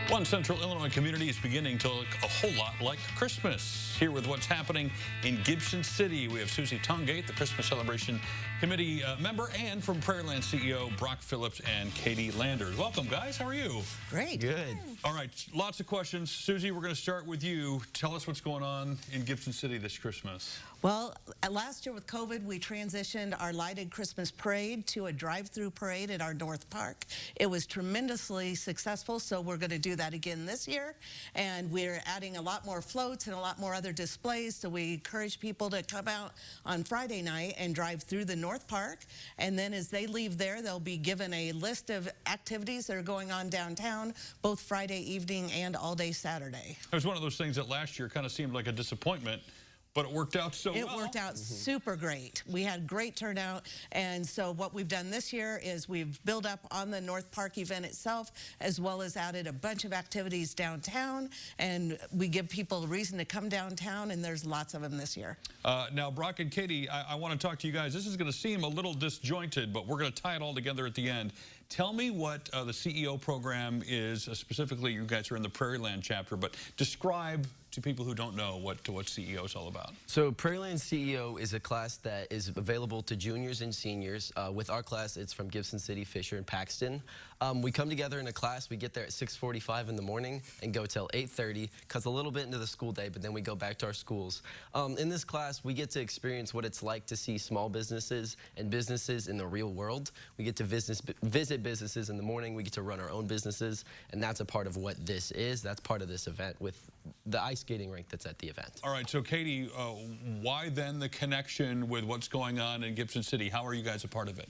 One central Illinois community is beginning to look a whole lot like Christmas. Here with what's happening in Gibson City, we have Susie Tongate, the Christmas Celebration Committee member, and from Prairieland CEO Brock Phillips and Katie Landers. Welcome, guys. How are you? Great. Good. All right, lots of questions. Susie, we're going to start with you. Tell us what's going on in Gibson City this Christmas. Well, last year with COVID, we transitioned our lighted Christmas parade to a drive-through parade at our North Park. It was tremendously successful, so we're going to do that again this year. And we're adding a lot more floats and a lot more other displays, so we encourage people to come out on Friday night and drive through the North Park. And then as they leave there, they'll be given a list of activities that are going on downtown, both Friday evening and all day Saturday. It was one of those things that last year kind of seemed like a disappointment, but it worked out so well. It worked out super great. We had great turnout, and so what we've done this year is we've built up on the North Park event itself, as well as added a bunch of activities downtown, and we give people a reason to come downtown, and there's lots of them this year. Now, Brock and Katie, I want to talk to you guys. This is going to seem a little disjointed, but we're going to tie it all together at the end. Tell me what the CEO program is. Specifically, you guys are in the Prairieland chapter, but describe to people who don't know what CEO is all about. So Prairieland CEO is a class that is available to juniors and seniors. With our class, it's from Gibson City, Fisher, and Paxton. We come together in a class. We get there at 6:45 in the morning and go till 8:30, cuts a little bit into the school day, but then we go back to our schools. In this class, we get to experience what it's like to see small businesses and businesses in the real world. We get to visit businesses in the morning. We get to run our own businesses, and that's a part of what this is. That's part of this event with the ice skating rink that's at the event. All right, so Katie, why then the connection with what's going on in Gibson City? How are you guys a part of it?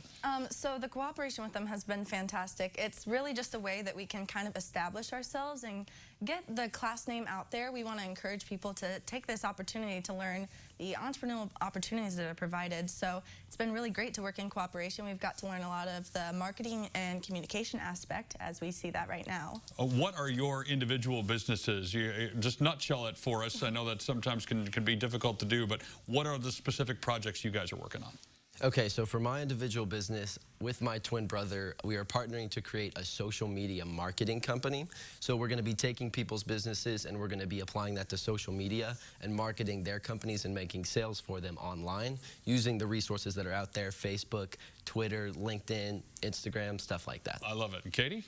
So the cooperation with them has been fantastic. It's really just a way that we can kind of establish ourselves and get the class name out there. We want to encourage people to take this opportunity to learn the entrepreneurial opportunities that are provided. So it's been really great to work in cooperation. We've got to learn a lot of the marketing and communication aspect as we see that right now. What are your individual businesses? Just nutshell it for us. I know that sometimes can be difficult to do, but what are the specific projects you guys are working on? Okay, so for my individual business, with my twin brother, we are partnering to create a social media marketing company. So we're going to be taking people's businesses and we're going to be applying that to social media and marketing their companies and making sales for them online using the resources that are out there, Facebook, Twitter, LinkedIn, Instagram, stuff like that. I love it. And Katie?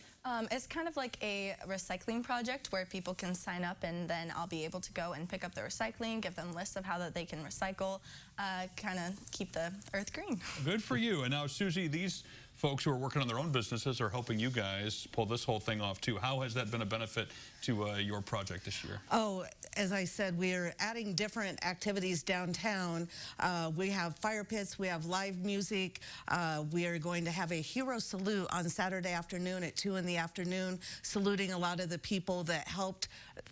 It's kind of like a recycling project where people can sign up and then I'll be able to go and pick up the recycling, give them lists of how that they can recycle, kind of keep the earth green. Good for you. And now, Susie, these folks who are working on their own businesses are helping you guys pull this whole thing off, too. How has that been a benefit to your project this year? Oh, as I said, we're adding different activities downtown. We have fire pits, we have live music. We are going to have a hero salute on Saturday afternoon at 2 in the afternoon, saluting a lot of the people that helped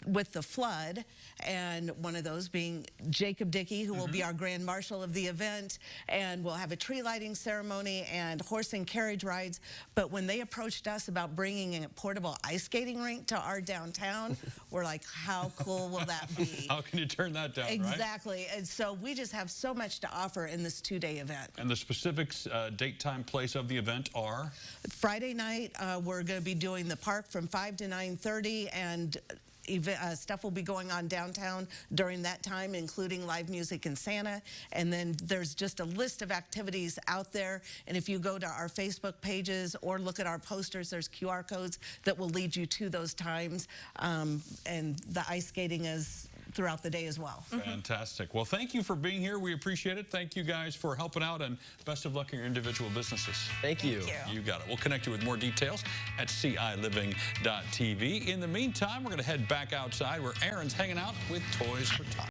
with the flood, and one of those being Jacob Dickey, who will be our grand marshal of the event, and we'll have a tree lighting ceremony and horse and carriage rides. But when they approached us about bringing a portable ice skating rink to our downtown, we're like, how cool will that be? How can you turn that down, Exactly. Right? And so we just have so much to offer in this two-day event. And the specifics, date, time, place of the event are? Friday night, we're going to be doing the park from 5 to 9:30, and stuff will be going on downtown during that time, including live music and Santa. And then there's just a list of activities out there. And if you go to our Facebook pages or look at our posters, there's QR codes that will lead you to those times. And the ice skating is throughout the day as well. Fantastic. Well, thank you for being here. We appreciate it. Thank you guys for helping out, and best of luck in your individual businesses. Thank you. You got it. We'll connect you with more details at ciliving.tv. In the meantime, we're going to head back outside where Aaron's hanging out with Toys for Tots.